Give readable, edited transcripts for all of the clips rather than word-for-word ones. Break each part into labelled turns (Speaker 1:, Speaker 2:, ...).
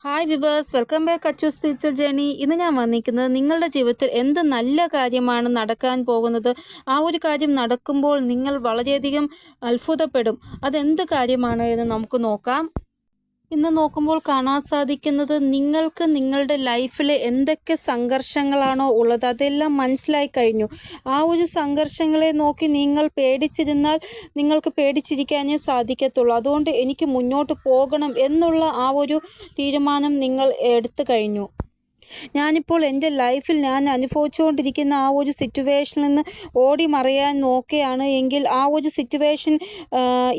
Speaker 1: Hi viewers, welcome back Achu spiritual journey. ഇന്ന് ഞാൻ വന്നിരിക്കുന്നത് നിങ്ങളുടെ ജീവിതത്തിൽ എന്ത് നല്ല കാര്യമാണ് നടക്കാൻ പോകുന്നത്. ആ ഒരു കാര്യം നടക്കുമ്പോൾ നിങ്ങൾ വളരെയധികം അത്ഭുതപ്പെടും. അതെന്ത് കാര്യമാണ് എന്ന് നമുക്ക് നോക്കാം. ഇന്ന് നോക്കുമ്പോൾ കാണാൻ സാധിക്കുന്നത് നിങ്ങൾക്ക് നിങ്ങളുടെ ലൈഫിൽ എന്തൊക്കെ സംഘർഷങ്ങളാണോ ഉള്ളത് അതെല്ലാം മനസ്സിലായി കഴിഞ്ഞു. ആ ഒരു സംഘർഷങ്ങളെ നോക്കി നിങ്ങൾ പേടിച്ചിരുന്നാൽ നിങ്ങൾക്ക് പേടിച്ചിരിക്കാനേ സാധിക്കത്തുള്ളൂ. അതുകൊണ്ട് എനിക്ക് മുന്നോട്ട് പോകണം എന്നുള്ള ആ ഒരു തീരുമാനം നിങ്ങൾ എടുത്തു കഴിഞ്ഞു. ഞാനിപ്പോൾ എൻ്റെ ലൈഫിൽ ഞാൻ അനുഭവിച്ചുകൊണ്ടിരിക്കുന്ന ആ ഒരു സിറ്റുവേഷനിൽ നിന്ന് ഓടി മറയാൻ നോക്കുകയാണ് എങ്കിൽ ആ ഒരു സിറ്റുവേഷൻ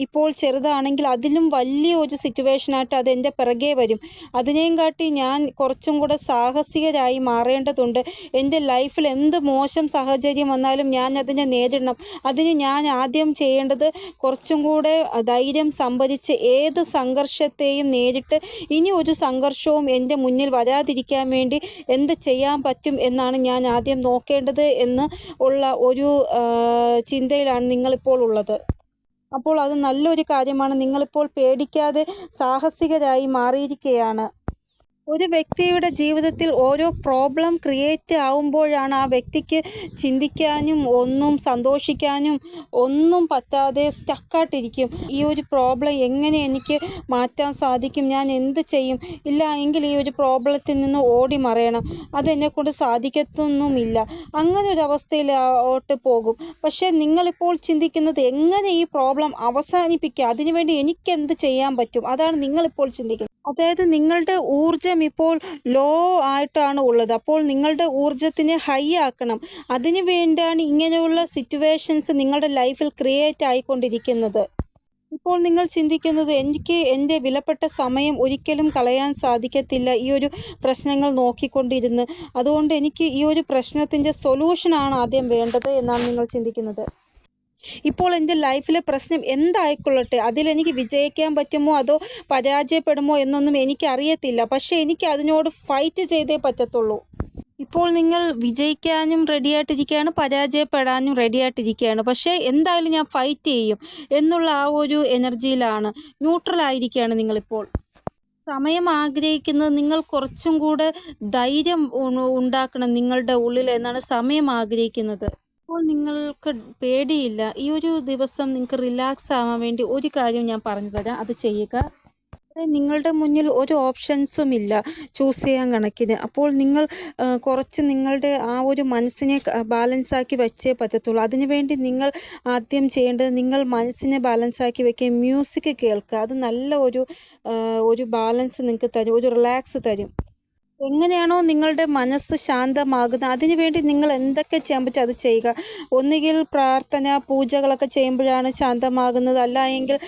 Speaker 1: ഇപ്പോൾ ചെറുതാണെങ്കിൽ അതിലും വലിയ ഒരു സിറ്റുവേഷനായിട്ട് അതെൻ്റെ പിറകെ വരും. അതിനെയും കാട്ടി ഞാൻ കുറച്ചും കൂടെ സാഹസികരായി മാറേണ്ടതുണ്ട്. എൻ്റെ ലൈഫിൽ എന്ത് മോശം സാഹചര്യം വന്നാലും ഞാൻ അതിനെ നേരിടണം. അതിന് ഞാൻ ആദ്യം ചെയ്യേണ്ടത് കുറച്ചും കൂടെ ധൈര്യം സംഭരിച്ച് ഏത് സംഘർഷത്തെയും നേരിട്ട് ഇനി ഒരു സംഘർഷവും എൻ്റെ മുന്നിൽ വരാതിരിക്കാൻ വേണ്ടി എന്ത് ചെയ്യാൻ പറ്റും എന്നാണ് ഞാൻ ആദ്യം നോക്കേണ്ടത് എന്ന് ഉള്ള ഒരു ചിന്തയിലാണ് നിങ്ങളിപ്പോൾ ഉള്ളത്. അപ്പോൾ അത് നല്ലൊരു കാര്യമാണ്. നിങ്ങളിപ്പോൾ പേടിക്കാതെ സാഹസികരായി മാറിയിരിക്കുകയാണ്. ഒരു വ്യക്തിയുടെ ജീവിതത്തിൽ ഓരോ പ്രോബ്ലം ക്രിയേറ്റ് ആവുമ്പോഴാണ് ആ വ്യക്തിക്ക് ചിന്തിക്കാനും ഒന്നും സന്തോഷിക്കാനും ഒന്നും പറ്റാതെ സ്റ്റക്കായിട്ടിരിക്കും. ഈ ഒരു പ്രോബ്ലം എങ്ങനെ എനിക്ക് മാറ്റാൻ സാധിക്കും, ഞാൻ എന്ത് ചെയ്യും, ഇല്ല എങ്കിൽ ഈ ഒരു പ്രോബ്ലത്തിൽ നിന്ന് ഓടി മറയണം, അതെന്നെക്കൊണ്ട് സാധിക്കത്തൊന്നുമില്ല, അങ്ങനെ ഒരു അവസ്ഥയിലോട്ട് പോകും. പക്ഷേ നിങ്ങളിപ്പോൾ ചിന്തിക്കുന്നത് എങ്ങനെ ഈ പ്രോബ്ലം അവസാനിപ്പിക്കുക, അതിനുവേണ്ടി എനിക്കെന്ത് ചെയ്യാൻ പറ്റും, അതാണ് നിങ്ങളിപ്പോൾ ചിന്തിക്കുന്നത്. അതായത് നിങ്ങളുടെ ഊർജം ഇപ്പോൾ ലോ ആയിട്ടാണ് ഉള്ളത്. അപ്പോൾ നിങ്ങളുടെ ഊർജത്തിനെ ഹൈ ആക്കണം. അതിനു വേണ്ടിയാണ് ഇങ്ങനെയുള്ള സിറ്റുവേഷൻസ് നിങ്ങളുടെ ലൈഫിൽ ക്രിയേറ്റ് ആയിക്കൊണ്ടിരിക്കുന്നത്. ഇപ്പോൾ നിങ്ങൾ ചിന്തിക്കുന്നത് എനിക്ക് എൻ്റെ വിലപ്പെട്ട സമയം ഒരിക്കലും കളയാൻ സാധിക്കത്തില്ല ഈ ഒരു പ്രശ്നങ്ങൾ നോക്കിക്കൊണ്ടിരുന്ന്. അതുകൊണ്ട് എനിക്ക് ഈ ഒരു പ്രശ്നത്തിൻ്റെ സൊല്യൂഷനാണ് ആദ്യം വേണ്ടത് എന്നാണ് നിങ്ങൾ ചിന്തിക്കുന്നത്. ഇപ്പോൾ എൻ്റെ ലൈഫിലെ പ്രശ്നം എന്തായിക്കൊള്ളട്ടെ, അതിലെനിക്ക് വിജയിക്കാൻ പറ്റുമോ അതോ പരാജയപ്പെടുമോ എന്നൊന്നും എനിക്കറിയത്തില്ല. പക്ഷേ എനിക്ക് അതിനോട് ഫൈറ്റ് ചെയ്തേ പറ്റത്തുള്ളൂ. ഇപ്പോൾ നിങ്ങൾ വിജയിക്കാനും റെഡിയായിട്ടിരിക്കുകയാണ്, പരാജയപ്പെടാനും റെഡിയായിട്ടിരിക്കുകയാണ്. പക്ഷേ എന്തായാലും ഞാൻ ഫൈറ്റ് ചെയ്യും എന്നുള്ള ആ ഒരു എനർജിയിലാണ്, ന്യൂട്രലായിരിക്കുകയാണ് നിങ്ങളിപ്പോൾ. സമയം ആഗ്രഹിക്കുന്നത് നിങ്ങൾ കുറച്ചും കൂടെ ധൈര്യം ഉണ്ടാക്കണം നിങ്ങളുടെ ഉള്ളിൽ എന്നാണ് സമയം ആഗ്രഹിക്കുന്നത്. അപ്പോൾ നിങ്ങൾക്ക് പേടിയില്ല. ഈ ഒരു ദിവസം നിങ്ങൾക്ക് റിലാക്സ് ആവാൻ വേണ്ടി ഒരു കാര്യം ഞാൻ പറഞ്ഞു തരാം, അത് ചെയ്യുക. നിങ്ങളുടെ മുന്നിൽ ഒരു ഓപ്ഷൻസും ഇല്ല ചൂസ് ചെയ്യാൻ കണക്കിന്. അപ്പോൾ നിങ്ങൾ കുറച്ച് നിങ്ങളുടെ ആ ഒരു മനസ്സിനെ ബാലൻസാക്കി വെച്ചേ പറ്റത്തുള്ളൂ. അതിനുവേണ്ടി നിങ്ങൾ ആദ്യം ചെയ്യേണ്ടത് നിങ്ങൾ മനസ്സിനെ ബാലൻസാക്കി വെക്കുക, മ്യൂസിക് കേൾക്കുക. അത് നല്ല ഒരു ബാലൻസ് നിങ്ങൾക്ക് തരും, ഒരു റിലാക്സ് തരും. എങ്ങനെയാണോ നിങ്ങളുടെ മനസ്സ് ശാന്തമാകുന്നത് അതിനുവേണ്ടി നിങ്ങൾ എന്തൊക്കെ ചെയ്യാൻ പറ്റും അത് ചെയ്യുക. ഒന്നുകിൽ പ്രാർത്ഥന പൂജകളൊക്കെ ചെയ്യുമ്പോഴാണ് ശാന്തമാകുന്നത്, അല്ല എങ്കിൽ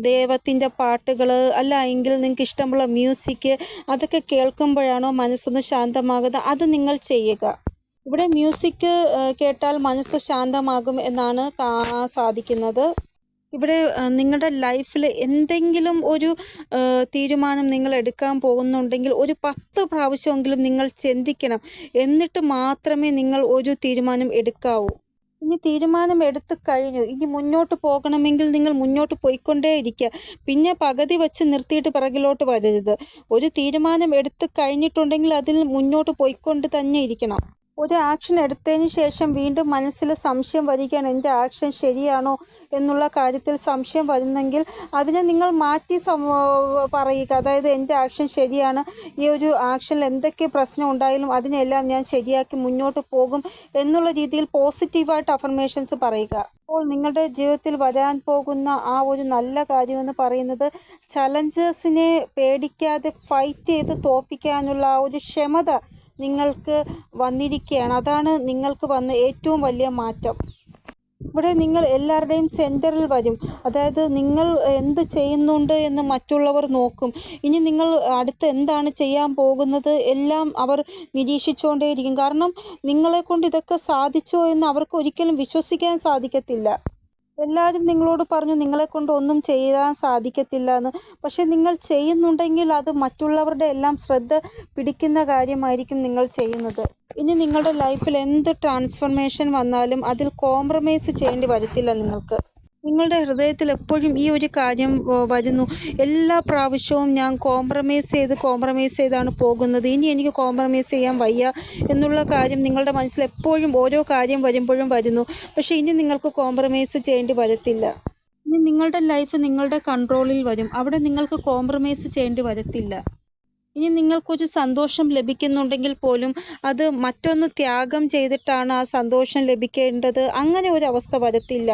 Speaker 1: ദൈവത്തിൻ്റെ പാട്ടുകൾ, അല്ല എങ്കിൽ നിങ്ങൾക്ക് ഇഷ്ടമുള്ള മ്യൂസിക് അതൊക്കെ കേൾക്കുമ്പോഴാണോ മനസ്സൊന്ന് ശാന്തമാകുന്നത് അത് നിങ്ങൾ ചെയ്യുക. ഇവിടെ മ്യൂസിക് കേട്ടാൽ മനസ്സ് ശാന്തമാകും എന്നാണ് കാണാൻ സാധിക്കുന്നത്. ഇവിടെ നിങ്ങളുടെ ലൈഫിൽ എന്തെങ്കിലും ഒരു തീരുമാനം നിങ്ങൾ എടുക്കാൻ പോകുന്നുണ്ടെങ്കിൽ ഒരു 10 പ്രാവശ്യമെങ്കിലും നിങ്ങൾ ചിന്തിക്കണം. എന്നിട്ട് മാത്രമേ നിങ്ങൾ ഒരു തീരുമാനം എടുക്കാവൂ. ഇനി തീരുമാനം എടുത്തു കഴിഞ്ഞു, ഇനി മുന്നോട്ട് പോകണമെങ്കിൽ നിങ്ങൾ മുന്നോട്ട് പോയിക്കൊണ്ടേയിരിക്കുക. പിന്നെ പകുതി വച്ച് നിർത്തിയിട്ട് പിറകിലോട്ട് വരരുത്. ഒരു തീരുമാനം എടുത്തു കഴിഞ്ഞിട്ടുണ്ടെങ്കിൽ അതിൽ മുന്നോട്ട് പോയിക്കൊണ്ട് തന്നെ ഇരിക്കണം. ഒരു ആക്ഷൻ എടുത്തതിന് ശേഷം വീണ്ടും മനസ്സിൽ സംശയം വരികയാണ്, എൻ്റെ ആക്ഷൻ ശരിയാണോ എന്നുള്ള കാര്യത്തിൽ സംശയം വരുന്നെങ്കിൽ അതിനെ നിങ്ങൾ മാറ്റി പറയുക. അതായത് എൻ്റെ ആക്ഷൻ ശരിയാണ്, ഈ ഒരു ആക്ഷനിൽ എന്തൊക്കെ പ്രശ്നം ഉണ്ടായാലും അതിനെല്ലാം ഞാൻ ശരിയാക്കി മുന്നോട്ട് പോകും എന്നുള്ള രീതിയിൽ പോസിറ്റീവായിട്ട് അഫർമേഷൻസ് പറയുക. അപ്പോൾ നിങ്ങളുടെ ജീവിതത്തിൽ വരാൻ പോകുന്ന ആ ഒരു നല്ല കാര്യമെന്ന് പറയുന്നത് ചലഞ്ചസിനെ പേടിക്കാതെ ഫൈറ്റ് ചെയ്ത് തോൽപ്പിക്കാനുള്ള ആ ഒരു ക്ഷമത നിങ്ങൾക്ക് വന്നിരിക്കുകയാണ്. അതാണ് നിങ്ങൾക്ക് വന്ന ഏറ്റവും വലിയ മാറ്റം. ഇവിടെ നിങ്ങൾ എല്ലാവരുടെയും സെൻറ്ററിൽ വരും. അതായത് നിങ്ങൾ എന്ത് ചെയ്യുന്നുണ്ട് എന്ന് മറ്റുള്ളവർ നോക്കും. ഇനി നിങ്ങൾ അടുത്ത് എന്താണ് ചെയ്യാൻ പോകുന്നത് എല്ലാം അവർ നിരീക്ഷിച്ചുകൊണ്ടേയിരിക്കും. കാരണം നിങ്ങളെക്കൊണ്ട് ഇതൊക്കെ സാധിച്ചോ എന്ന് അവർക്ക് ഒരിക്കലും വിശ്വസിക്കാൻ സാധിക്കത്തില്ല. എല്ലാവരും നിങ്ങളോട് പറഞ്ഞു നിങ്ങളെക്കൊണ്ട് ഒന്നും ചെയ്യാൻ സാധിക്കത്തില്ല എന്ന്. പക്ഷെ നിങ്ങൾ ചെയ്യുന്നുണ്ടെങ്കിൽ അത് മറ്റുള്ളവരുടെ എല്ലാം ശ്രദ്ധ പിടിക്കുന്ന കാര്യമായിരിക്കും നിങ്ങൾ ചെയ്യുന്നത്. ഇനി നിങ്ങളുടെ ലൈഫിൽ എന്ത് ട്രാൻസ്ഫർമേഷൻ വന്നാലും അതിൽ കോംപ്രമൈസ് ചെയ്യേണ്ടി വരത്തില്ല നിങ്ങൾക്ക്. നിങ്ങളുടെ ഹൃദയത്തിൽ എപ്പോഴും ഈ ഒരു കാര്യം വരുന്നു. എല്ലാ പ്രാവശ്യവും ഞാൻ കോംപ്രമൈസ് ചെയ്താണ് പോകുന്നത്. ഇനി എനിക്ക് കോംപ്രമൈസ് ചെയ്യാൻ വയ്യ എന്നുള്ള കാര്യം നിങ്ങളുടെ മനസ്സിൽ എപ്പോഴും ഓരോ കാര്യം വരുമ്പോഴും വരുന്നു. പക്ഷേ ഇനി നിങ്ങൾക്ക് കോംപ്രമൈസ് ചെയ്യേണ്ടി വരത്തില്ല. ഇനി നിങ്ങളുടെ ലൈഫ് നിങ്ങളുടെ കൺട്രോളിൽ വരും. അവിടെ നിങ്ങൾക്ക് കോംപ്രമൈസ് ചെയ്യേണ്ടി വരത്തില്ല. ഇനി നിങ്ങൾക്കൊരു സന്തോഷം ലഭിക്കുന്നുണ്ടെങ്കിൽ പോലും അത് മറ്റൊന്ന് ത്യാഗം ചെയ്തിട്ടാണ് ആ സന്തോഷം ലഭിക്കേണ്ടത്. അങ്ങനെ ഒരു അവസ്ഥ വരത്തില്ല.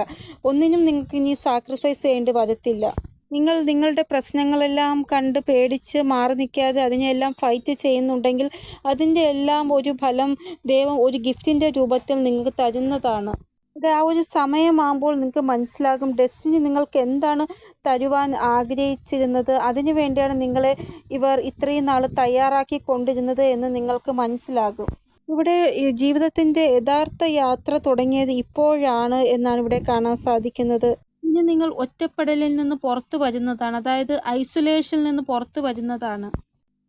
Speaker 1: ഒന്നിനും നിങ്ങൾക്ക് ഇനി സാക്രിഫൈസ് ചെയ്യേണ്ടി വരത്തില്ല. നിങ്ങൾ നിങ്ങളുടെ പ്രശ്നങ്ങളെല്ലാം കണ്ട് പേടിച്ച് മാറി നിൽക്കാതെ അതിനെയെല്ലാം ഫൈറ്റ് ചെയ്യുന്നുണ്ടെങ്കിൽ അതിൻ്റെ എല്ലാം ഒരു ഫലം ദൈവം ഒരു ഗിഫ്റ്റിൻ്റെ രൂപത്തിൽ നിങ്ങൾക്ക് തരുന്നതാണ്. ആ ഒരു സമയമാകുമ്പോൾ നിങ്ങൾക്ക് മനസ്സിലാകും ഡെസ്റ്റിനി നിങ്ങൾക്ക് എന്താണ് തരുവാൻ ആഗ്രഹിച്ചിരുന്നത്. അതിനു വേണ്ടിയാണ് നിങ്ങളെ ഇവർ ഇത്രയും നാൾ തയ്യാറാക്കി കൊണ്ടിരുന്നത് എന്ന് നിങ്ങൾക്ക് മനസ്സിലാകും. ഇവിടെ ഈ ജീവിതത്തിൻ്റെ യഥാർത്ഥ യാത്ര തുടങ്ങിയത് ഇപ്പോഴാണ് എന്നാണ് ഇവിടെ കാണാൻ സാധിക്കുന്നത്. ഇനി നിങ്ങൾ ഒറ്റപ്പെടലിൽ നിന്ന് പുറത്തു വരുന്നതാണ്, അതായത് ഐസൊലേഷനിൽ നിന്ന് പുറത്തു വരുന്നതാണ്.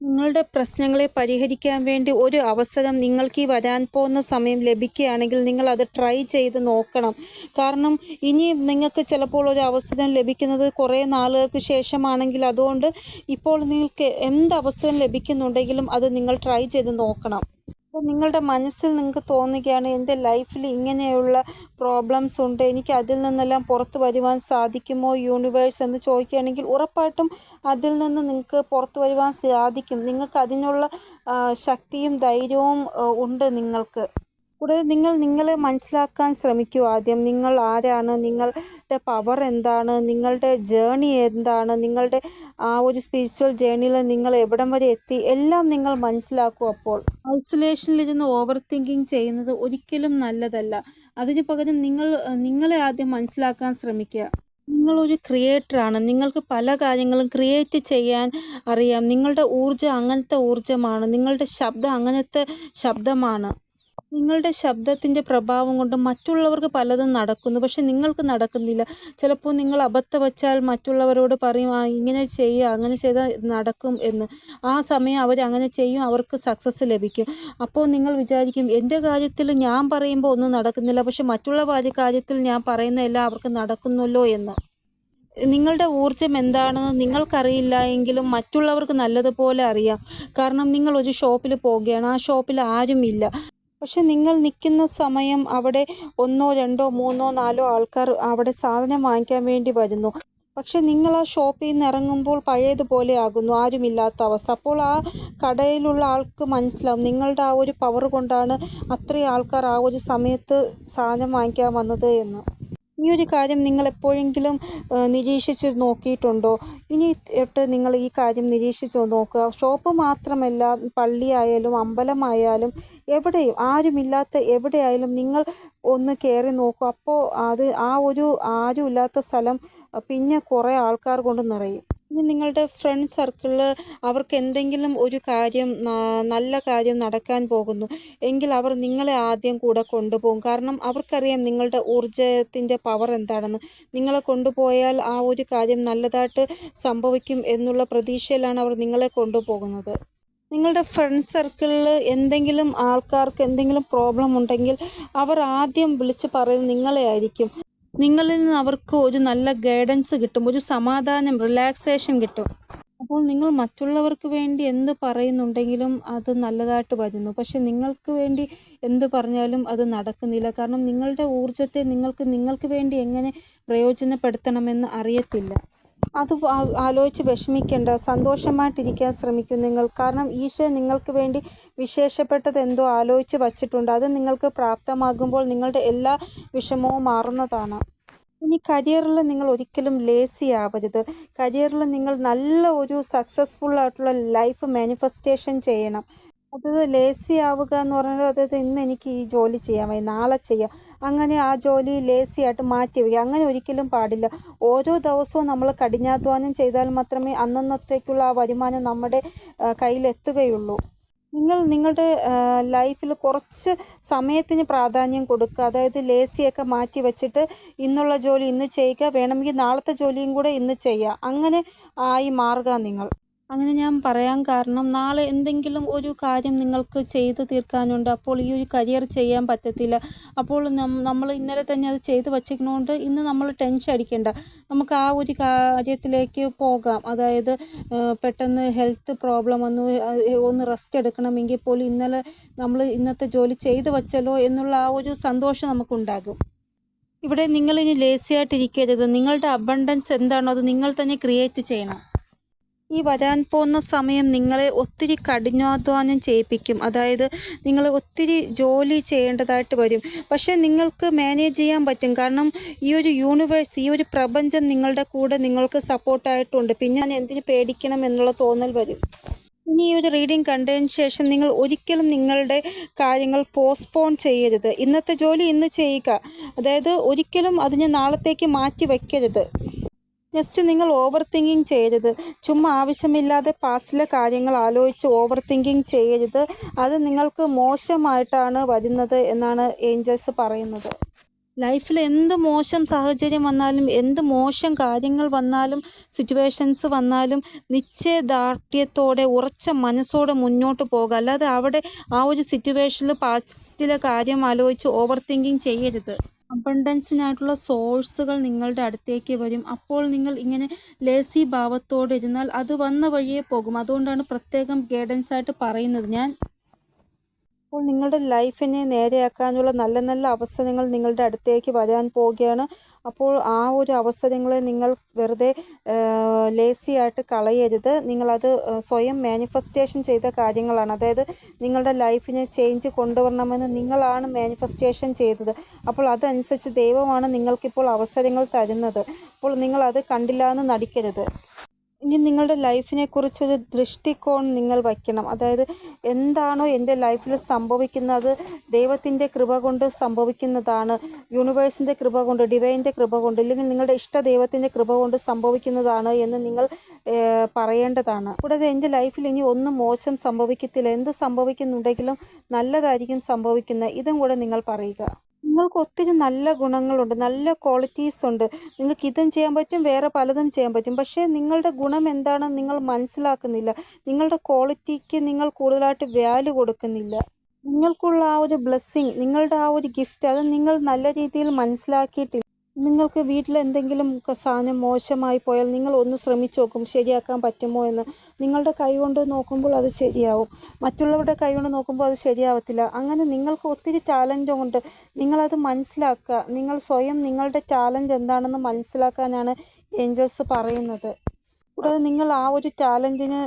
Speaker 1: നിങ്ങളുടെ പ്രശ്നങ്ങളെ പരിഹരിക്കാൻ വേണ്ടി ഒരു അവസരം നിങ്ങൾക്ക് ഈ വരാൻ പോകുന്ന സമയം ലഭിക്കുകയാണെങ്കിൽ നിങ്ങൾ അത് ട്രൈ ചെയ്ത് നോക്കണം. കാരണം ഇനി നിങ്ങൾക്ക് ചിലപ്പോൾ ഒരു അവസരം ലഭിക്കുന്നത് കുറേ നാളുകൾക്ക് ശേഷമാണെങ്കിൽ അതുകൊണ്ട് ഇപ്പോൾ നിങ്ങൾക്ക് എന്ത് അവസരം ലഭിക്കുന്നുണ്ടെങ്കിലും അത് നിങ്ങൾ ട്രൈ ചെയ്ത് നോക്കണം. അപ്പോൾ നിങ്ങളുടെ മനസ്സിൽ നിങ്ങൾക്ക് തോന്നുകയാണ് എൻ്റെ ലൈഫിൽ ഇങ്ങനെയുള്ള പ്രോബ്ലംസ് ഉണ്ട്, എനിക്ക് അതിൽ നിന്നെല്ലാം പുറത്തു വരുവാൻ സാധിക്കുമോ യൂണിവേഴ്സ് എന്ന് ചോദിക്കുകയാണെങ്കിൽ ഉറപ്പായിട്ടും അതിൽ നിന്ന് നിങ്ങൾക്ക് പുറത്തു വരുവാൻ സാധിക്കും. നിങ്ങൾക്ക് അതിനുള്ള ശക്തിയും ധൈര്യവും ഉണ്ട് നിങ്ങൾക്ക്. കൂടാതെ നിങ്ങൾ നിങ്ങളെ മനസ്സിലാക്കാൻ ശ്രമിക്കൂ. ആദ്യം നിങ്ങൾ ആരാണ്, നിങ്ങളുടെ പവർ എന്താണ്, നിങ്ങളുടെ ജേണി എന്താണ്, നിങ്ങളുടെ ആ ഒരു സ്പിരിച്വൽ ജേണിയിൽ നിങ്ങൾ എവിടം വരെ എത്തി എല്ലാം നിങ്ങൾ മനസ്സിലാക്കൂ. അപ്പോൾ ഐസൊലേഷനിലിരുന്ന് ഓവർ തിങ്കിങ് ചെയ്യുന്നത് ഒരിക്കലും നല്ലതല്ല. അതിന് പകരം നിങ്ങളെ ആദ്യം മനസ്സിലാക്കാൻ ശ്രമിക്കുക. നിങ്ങളൊരു ക്രിയേറ്ററാണ്. നിങ്ങൾക്ക് പല കാര്യങ്ങളും ക്രിയേറ്റ് ചെയ്യാൻ അറിയാം. നിങ്ങളുടെ ഊർജ്ജം അങ്ങനത്തെ ഊർജ്ജമാണ്. നിങ്ങളുടെ ശബ്ദം അങ്ങനത്തെ ശബ്ദമാണ്. നിങ്ങളുടെ ശബ്ദത്തിൻ്റെ പ്രഭാവം കൊണ്ട് മറ്റുള്ളവർക്ക് പലതും നടക്കുന്നു, പക്ഷെ നിങ്ങൾക്ക് നടക്കുന്നില്ല. ചിലപ്പോൾ നിങ്ങൾ അബദ്ധവച്ചാൽ മറ്റുള്ളവരോട് പറയും ഇങ്ങനെ ചെയ്യുക, അങ്ങനെ ചെയ്താൽ നടക്കും എന്ന്. ആ സമയം അവർ അങ്ങനെ ചെയ്യും, അവർക്ക് സക്സസ് ലഭിക്കും. അപ്പോൾ നിങ്ങൾ വിചാരിക്കും എൻ്റെ കാര്യത്തിൽ ഞാൻ പറയുമ്പോൾ ഒന്നും നടക്കുന്നില്ല, പക്ഷെ മറ്റുള്ള കാര്യത്തിൽ ഞാൻ പറയുന്നതെല്ലാം അവർക്ക് നടക്കുന്നല്ലോ എന്ന്. നിങ്ങളുടെ ഊർജ്ജം എന്താണെന്ന് നിങ്ങൾക്കറിയില്ല എങ്കിലും മറ്റുള്ളവർക്ക് നല്ലതുപോലെ അറിയാം. കാരണം നിങ്ങൾ ഒരു ഷോപ്പിൽ പോവുകയാണ്, ആ ഷോപ്പിൽ ആരുമില്ല. പക്ഷെ നിങ്ങൾ നിൽക്കുന്ന സമയം അവിടെ 1, 2, 3, 4 ആൾക്കാർ അവിടെ സാധനം വാങ്ങിക്കാൻ വേണ്ടി വരുന്നു. പക്ഷെ നിങ്ങൾ ആ ഷോപ്പിൽ നിന്ന് ഇറങ്ങുമ്പോൾ പഴയതുപോലെ ആകുന്നു, ആരുമില്ലാത്ത അവസ്ഥ. അപ്പോൾ ആ കടയിലുള്ള ആൾക്ക് മനസ്സിലാവും നിങ്ങളുടെ ആ ഒരു പവർ കൊണ്ടാണ് അത്രയും ആൾക്കാർ ആ ഒരു സമയത്ത് സാധനം വാങ്ങിക്കാൻ വന്നത് എന്ന്. ഈ ഒരു കാര്യം നിങ്ങൾ എപ്പോഴെങ്കിലും നിരീക്ഷിച്ച് നോക്കിയിട്ടുണ്ടോ? ഇനി തൊട്ട് നിങ്ങൾ ഈ കാര്യം നിരീക്ഷിച്ച് നോക്കുക. ഷോപ്പ് മാത്രമല്ല, പള്ളിയായാലും അമ്പലമായാലും എവിടെയും ആരുമില്ലാത്ത എവിടെയായാലും നിങ്ങൾ ഒന്ന് കയറി നോക്കുക. അപ്പോൾ ആ ഒരു ആരുമില്ലാത്ത സ്ഥലം പിന്നെ കുറേ ആൾക്കാർ കൊണ്ട് നിറയും. ഇനി നിങ്ങളുടെ ഫ്രണ്ട് സർക്കിളിൽ അവർക്ക് എന്തെങ്കിലും ഒരു കാര്യം നല്ല കാര്യം നടക്കാൻ പോകുന്നു എങ്കിൽ അവർ നിങ്ങളെ ആദ്യം കൂടെ കൊണ്ടുപോകും. കാരണം അവർക്കറിയാം നിങ്ങളുടെ ഊർജ്ജത്തിൻ്റെ പവർ എന്താണെന്ന്. നിങ്ങളെ കൊണ്ടുപോയാൽ ആ ഒരു കാര്യം നല്ലതായിട്ട് സംഭവിക്കും എന്നുള്ള പ്രതീക്ഷയിലാണ് അവർ നിങ്ങളെ കൊണ്ടുപോകുന്നത്. നിങ്ങളുടെ ഫ്രണ്ട് സർക്കിളിൽ എന്തെങ്കിലും ആൾക്കാർക്ക് എന്തെങ്കിലും പ്രോബ്ലം ഉണ്ടെങ്കിൽ അവർ ആദ്യം വിളിച്ച് പറയുന്നത് നിങ്ങളെ ആയിരിക്കും. നിങ്ങളിൽ നിന്ന് അവർക്ക് ഒരു നല്ല ഗൈഡൻസ് കിട്ടും, ഒരു സമാധാനം, റിലാക്സേഷൻ കിട്ടും. അപ്പോൾ നിങ്ങൾ മറ്റുള്ളവർക്ക് വേണ്ടി എന്ത് പറയുന്നുണ്ടെങ്കിലും അത് നല്ലതായിട്ട് വരുന്നു. പക്ഷെ നിങ്ങൾക്ക് വേണ്ടി എന്ത് പറഞ്ഞാലും അത് നടക്കുന്നില്ല. കാരണം നിങ്ങളുടെ ഊർജ്ജത്തെ നിങ്ങൾക്ക് വേണ്ടി എങ്ങനെ പ്രയോജനപ്പെടുത്തണമെന്ന് അറിയത്തില്ല. അത് ആലോചിച്ച് വിഷമിക്കേണ്ട, സന്തോഷമായിട്ടിരിക്കാൻ ശ്രമിക്കും നിങ്ങൾ. കാരണം ഈശോ നിങ്ങൾക്ക് വേണ്ടി വിശേഷപ്പെട്ടത് എന്തോ ആലോചിച്ച് വച്ചിട്ടുണ്ട്. അത് നിങ്ങൾക്ക് പ്രാപ്തമാകുമ്പോൾ നിങ്ങളുടെ എല്ലാ വിഷമവും മാറുന്നതാണ്. ഇനി കരിയറിൽ നിങ്ങൾ ഒരിക്കലും ലേസി ആവരുത്. കരിയറിൽ നിങ്ങൾ നല്ല ഒരു സക്സസ്ഫുൾ ആയിട്ടുള്ള ലൈഫ് മാനിഫെസ്റ്റേഷൻ ചെയ്യണം. അതായത് ലേസി ആവുക എന്ന് പറയുന്നത്, അതായത് ഇന്ന് എനിക്ക് ഈ ജോലി ചെയ്യാൻ വയ്യ, നാളെ ചെയ്യാം, അങ്ങനെ ആ ജോലി ലേസി ആയിട്ട് മാറ്റി വയ്ക്കുക, അങ്ങനെ ഒരിക്കലും പാടില്ല. ഓരോ ദിവസവും നമ്മൾ കഠിനാധ്വാനം ചെയ്താൽ മാത്രമേ അന്നന്നത്തേക്കുള്ള ആ വരുമാനം നമ്മുടെ കയ്യിലെത്തുകയുള്ളൂ. നിങ്ങളുടെ ലൈഫിൽ കുറച്ച് സമയത്തിന് പ്രാധാന്യം കൊടുക്കുക. അതായത് ലേസിയൊക്കെ മാറ്റി വെച്ചിട്ട് ഇന്നുള്ള ജോലി ഇന്ന് ചെയ്യുക, വേണമെങ്കിൽ നാളത്തെ ജോലിയും കൂടെ ഇന്ന് ചെയ്യുക. അങ്ങനെ ആയി മാറുക നിങ്ങൾ. അങ്ങനെ ഞാൻ പറയാൻ കാരണം നാളെ എന്തെങ്കിലും ഒരു കാര്യം നിങ്ങൾക്ക് ചെയ്ത് തീർക്കാനുണ്ട്. അപ്പോൾ ഈ ഒരു കരിയർ ചെയ്യാൻ പറ്റത്തില്ല. അപ്പോൾ നമ്മൾ ഇന്നലെ തന്നെ അത് ചെയ്ത് വച്ചേക്കുന്നതുകൊണ്ട് ഇന്ന് നമ്മൾ ടെൻഷൻ അടിക്കേണ്ട. നമുക്ക് ആ ഒരു കാര്യത്തിലേക്ക് പോകാം. അതായത് പെട്ടെന്ന് ഹെൽത്ത് പ്രോബ്ലം വന്നു, ഒന്ന് റെസ്റ്റ് എടുക്കണമെങ്കിൽ പോലും നമ്മൾ ഇന്നത്തെ ജോലി ചെയ്ത് വച്ചല്ലോ എന്നുള്ള ആ ഒരു സന്തോഷം നമുക്കുണ്ടാകും. ഇവിടെ നിങ്ങളിനി ലേസി ആയിട്ടിരിക്കരുത്. നിങ്ങളുടെ അബണ്ടൻസ് എന്താണോ അത് നിങ്ങൾ തന്നെ ക്രിയേറ്റ് ചെയ്യണം. ഈ വരാൻ പോകുന്ന സമയം നിങ്ങളെ ഒത്തിരി കഠിനാധ്വാനം ചെയ്യിപ്പിക്കും. അതായത് നിങ്ങൾ ഒത്തിരി ജോലി ചെയ്യേണ്ടതായിട്ട് വരും. പക്ഷേ നിങ്ങൾക്ക് മാനേജ് ചെയ്യാൻ പറ്റും. കാരണം ഈ ഒരു യൂണിവേഴ്സ്, ഈ ഒരു പ്രപഞ്ചം നിങ്ങളുടെ കൂടെ നിങ്ങൾക്ക് സപ്പോർട്ടായിട്ടുണ്ട്. പിന്നെ ഞാൻ എന്തിനു പേടിക്കണം എന്നുള്ള തോന്നൽ വരും. ഇനി ഈ ഒരു റീഡിംഗ് കണ്ടതിന് ശേഷം നിങ്ങൾ ഒരിക്കലും നിങ്ങളുടെ കാര്യങ്ങൾ പോസ്റ്റ്പോൺ ചെയ്യരുത്. ഇന്നത്തെ ജോലി ഇന്ന് ചെയ്യുക. അതായത് ഒരിക്കലും അതിനെ നാളത്തേക്ക് മാറ്റി വയ്ക്കരുത്. ജസ്റ്റ് നിങ്ങൾ ഓവർ തിങ്കിങ് ചെയ്യരുത്. ചുമ്മാ ആവശ്യമില്ലാതെ പാസ്റ്റിലെ കാര്യങ്ങൾ ആലോചിച്ച് ഓവർ തിങ്കിങ് ചെയ്യരുത്. അത് നിങ്ങൾക്ക് മോശമായിട്ടാണ് വരുന്നത് എന്നാണ് ഏഞ്ചൽസ് പറയുന്നത്. ലൈഫിൽ എന്ത് മോശം സാഹചര്യം വന്നാലും, എന്ത് മോശം കാര്യങ്ങൾ വന്നാലും, സിറ്റുവേഷൻസ് വന്നാലും നിശ്ചയദാർഢ്യത്തോടെ ഉറച്ച മനസ്സോടെ മുന്നോട്ട് പോകുക. അല്ലാതെ അവിടെ ആ ഒരു സിറ്റുവേഷനിൽ പാസ്റ്റിലെ കാര്യം ആലോചിച്ച് ഓവർ തിങ്കിങ് ചെയ്യരുത്. അബണ്ടൻസിനായിട്ടുള്ള സോഴ്സുകൾ നിങ്ങളുടെ അടുത്തേക്ക് വരും. അപ്പോൾ നിങ്ങൾ ഇങ്ങനെ ലേസി ഭാവത്തോടെ ഇരുന്നാൽ അത് വന്ന വഴിയേ പോകും. അതുകൊണ്ടാണ് പ്രത്യേകം ഗൈഡൻസ് ആയിട്ട് പറയുന്നത് ഞാൻ. അപ്പോൾ നിങ്ങളുടെ ലൈഫിനെ നേരെയാക്കാനുള്ള നല്ല നല്ല അവസരങ്ങൾ നിങ്ങളുടെ അടുത്തേക്ക് വരാൻ പോവുകയാണ്. അപ്പോൾ ആ ഒരു അവസരങ്ങളെ നിങ്ങൾ വെറുതെ ലേസി ആയിട്ട് കളയരുത്. നിങ്ങളത് സ്വയം മാനിഫെസ്റ്റേഷൻ ചെയ്ത കാര്യങ്ങളാണ്. അതായത് നിങ്ങളുടെ ലൈഫിനെ ചേഞ്ച് കൊണ്ടുവരണമെന്ന് നിങ്ങളാണ് മാനിഫെസ്റ്റേഷൻ ചെയ്തത്. അപ്പോൾ അതനുസരിച്ച് ദൈവമാണ് നിങ്ങൾക്കിപ്പോൾ അവസരങ്ങൾ തരുന്നത്. അപ്പോൾ നിങ്ങളത് കണ്ടില്ല എന്ന് നടിക്കരുത്. ഇനി നിങ്ങളുടെ ലൈഫിനെക്കുറിച്ചൊരു ദൃഷ്ടികോൺ നിങ്ങൾ വയ്ക്കണം. അതായത് എന്താണോ എൻ്റെ ലൈഫിൽ സംഭവിക്കുന്നത് ദൈവത്തിൻ്റെ കൃപ കൊണ്ട് സംഭവിക്കുന്നതാണ്, യൂണിവേഴ്സിൻ്റെ കൃപ കൊണ്ട്, ഡിവൈൻ്റെ കൃപ കൊണ്ട്, ഇല്ലെങ്കിൽ നിങ്ങളുടെ ഇഷ്ട ദൈവത്തിൻ്റെ കൃപ കൊണ്ട് സംഭവിക്കുന്നതാണ് എന്ന് നിങ്ങൾ പറയേണ്ടതാണ്. കൂടാതെ എൻ്റെ ലൈഫിൽ ഇനി ഒന്നും മോശം സംഭവിക്കത്തില്ല, എന്ത് സംഭവിക്കുന്നുണ്ടെങ്കിലും നല്ലതായിരിക്കും സംഭവിക്കുന്നത്, ഇതും കൂടെ നിങ്ങൾ പറയുക. നിങ്ങൾക്ക് ഒത്തിരി നല്ല ഗുണങ്ങളുണ്ട്, നല്ല ക്വാളിറ്റീസ് ഉണ്ട്. നിങ്ങൾക്ക് ഇതും ചെയ്യാൻ പറ്റും, വേറെ പലതും ചെയ്യാൻ പറ്റും. പക്ഷേ നിങ്ങളുടെ ഗുണം എന്താണെന്ന് നിങ്ങൾ മനസ്സിലാക്കുന്നില്ല. നിങ്ങളുടെ ക്വാളിറ്റിക്ക് നിങ്ങൾ കൂടുതലായിട്ട് വാല്യൂ കൊടുക്കുന്നില്ല. നിങ്ങൾക്കുള്ള ആ ഒരു ബ്ലെസ്സിങ്, നിങ്ങളുടെ ആ ഒരു ഗിഫ്റ്റ്, അത് നിങ്ങൾ നല്ല രീതിയിൽ മനസ്സിലാക്കിയിട്ടില്ല. നിങ്ങൾക്ക് വീട്ടിൽ എന്തെങ്കിലും സാധനം മോശമായി പോയാൽ നിങ്ങൾ ഒന്ന് ശ്രമിച്ചു നോക്കും ശരിയാക്കാൻ പറ്റുമോ എന്ന്. നിങ്ങളുടെ കൈ കൊണ്ട് നോക്കുമ്പോൾ അത് ശരിയാവും, മറ്റുള്ളവരുടെ കൈ കൊണ്ട് നോക്കുമ്പോൾ അത് ശരിയാവത്തില്ല. അങ്ങനെ നിങ്ങൾക്ക് ഒത്തിരി ടാലൻ്റ് ഉണ്ട്, നിങ്ങളത് മനസ്സിലാക്കുക. നിങ്ങൾ സ്വയം നിങ്ങളുടെ ടാലൻ്റ് എന്താണെന്ന് മനസ്സിലാക്കാനാണ് ഏഞ്ചൽസ് പറയുന്നത്. കൂടാതെ നിങ്ങൾ ആ ഒരു ടാലൻറ്റിന്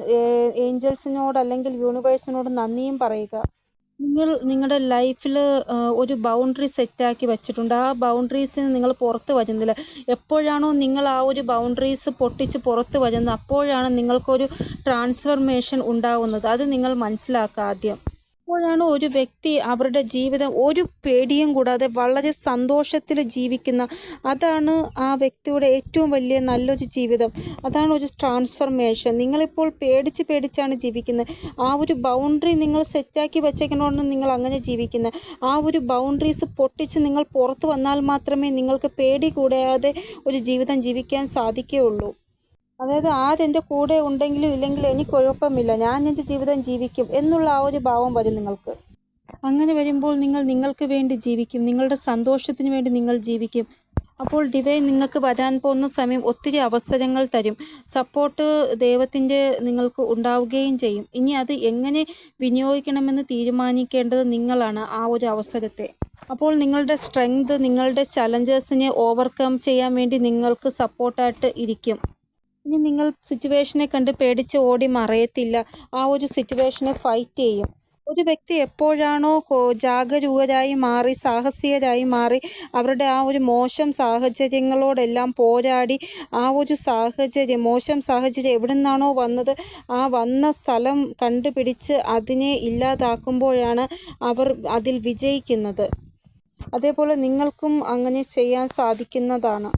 Speaker 1: ഏഞ്ചൽസിനോട് അല്ലെങ്കിൽ യൂണിവേഴ്സിനോട് നന്ദിയും പറയുക. നിങ്ങളുടെ ലൈഫിൽ ഒരു ബൗണ്ടറി സെറ്റാക്കി വെച്ചിട്ടുണ്ട്. ആ ബൗണ്ടറീസിന് നിങ്ങൾ പുറത്ത് വരുന്നില്ല. എപ്പോഴാണോ നിങ്ങൾ ആ ഒരു ബൗണ്ടറീസ് പൊട്ടിച്ച് പുറത്ത് വരുന്നത് അപ്പോഴാണ് നിങ്ങൾക്കൊരു ട്രാൻസ്ഫർമേഷൻ ഉണ്ടാകുന്നത്. അത് നിങ്ങൾ മനസ്സിലാക്കുക ആദ്യം. അപ്പോഴാണ് ഒരു വ്യക്തി അവരുടെ ജീവിതം ഒരു പേടിയും കൂടാതെ വളരെ സന്തോഷത്തിൽ ജീവിക്കുന്ന, അതാണ് ആ വ്യക്തിയുടെ ഏറ്റവും വലിയ നല്ലൊരു ജീവിതം. അതാണ് ഒരു ട്രാൻസ്ഫർമേഷൻ. നിങ്ങളിപ്പോൾ പേടിച്ചാണ് ജീവിക്കുന്നത്. ആ ഒരു ബൗണ്ടറി നിങ്ങൾ സെറ്റാക്കി വെച്ചേക്കണോണ്ട് നിങ്ങൾ അങ്ങനെ ജീവിക്കുന്നത്. ആ ഒരു ബൗണ്ടറീസ് പൊട്ടിച്ച് നിങ്ങൾ പുറത്ത് വന്നാൽ മാത്രമേ നിങ്ങൾക്ക് പേടി കൂടാതെ ഒരു ജീവിതം ജീവിക്കാൻ സാധിക്കുകയുള്ളൂ. അതായത് ആരെൻ്റെ കൂടെ ഉണ്ടെങ്കിലും ഇല്ലെങ്കിലും എനിക്ക് കുഴപ്പമില്ല, ഞാൻ എൻ്റെ ജീവിതം ജീവിക്കും എന്നുള്ള ആ ഒരു ഭാവം വരും നിങ്ങൾക്ക്. അങ്ങനെ വരുമ്പോൾ നിങ്ങൾ നിങ്ങൾക്ക് വേണ്ടി ജീവിക്കും, നിങ്ങളുടെ സന്തോഷത്തിന് വേണ്ടി നിങ്ങൾ ജീവിക്കും. അപ്പോൾ ഡിവൈൻ നിങ്ങൾക്ക് വരാൻ പോകുന്ന സമയം ഒത്തിരി അവസരങ്ങൾ തരും. സപ്പോർട്ട് ദൈവത്തിൻ്റെ നിങ്ങൾക്ക് ഉണ്ടാവുകയും ചെയ്യും. ഇനി അത് എങ്ങനെ വിനിയോഗിക്കണമെന്ന് തീരുമാനിക്കേണ്ടത് നിങ്ങളാണ് ആ ഒരു അവസരത്തെ. അപ്പോൾ നിങ്ങളുടെ സ്ട്രെങ്ത് നിങ്ങളുടെ ചലഞ്ചേഴ്സിനെ ഓവർകം ചെയ്യാൻ വേണ്ടി നിങ്ങൾക്ക് സപ്പോർട്ടായിട്ട് ഇരിക്കും. ഇനി നിങ്ങൾ സിറ്റുവേഷനെ കണ്ട് പേടിച്ച് ഓടി മറയത്തില്ല, ആ ഒരു സിറ്റുവേഷനെ ഫൈറ്റ് ചെയ്യും. ഒരു വ്യക്തി എപ്പോഴാണോ ജാഗരൂകരായി മാറി സാഹസികരായി മാറി അവരുടെ ആ ഒരു മോശം സാഹചര്യങ്ങളോടെല്ലാം പോരാടി ആ ഒരു മോശം സാഹചര്യം എവിടെ നിന്നാണോ വന്നത് ആ വന്ന സ്ഥലം കണ്ടുപിടിച്ച് അതിനെ ഇല്ലാതാക്കുമ്പോഴാണ് അവർ അതിൽ വിജയിക്കുന്നത്. അതേപോലെ നിങ്ങൾക്കും അങ്ങനെ ചെയ്യാൻ സാധിക്കുന്നതാണ്.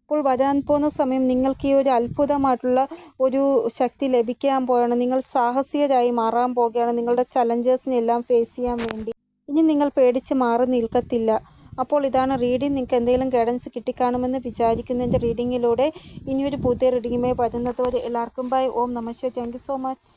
Speaker 1: അപ്പോൾ വരാൻ പോകുന്ന സമയം നിങ്ങൾക്ക് ഈ ഒരു അത്ഭുതമായിട്ടുള്ള ഒരു ശക്തി ലഭിക്കാൻ പോവുകയാണ്. നിങ്ങൾ സാഹസികരായി മാറാൻ പോവുകയാണ് നിങ്ങളുടെ ചലഞ്ചേഴ്സിനെല്ലാം ഫേസ് ചെയ്യാൻ വേണ്ടി. ഇനി നിങ്ങൾ പേടിച്ച് മാറി നിൽക്കത്തില്ല. അപ്പോൾ ഇതാണ് റീഡിംഗ്. നിങ്ങൾക്ക് എന്തെങ്കിലും ഗൈഡൻസ് കിട്ടിക്കാണുമെന്ന് വിചാരിക്കുന്നു എൻ്റെ റീഡിങ്ങിലൂടെ. ഇനിയൊരു പുതിയ റീഡിങ്ങുമായി വരുന്നതോടെ എല്ലാവർക്കും ബൈ. ഓം നമഃ ശിവായ. Thank you so much.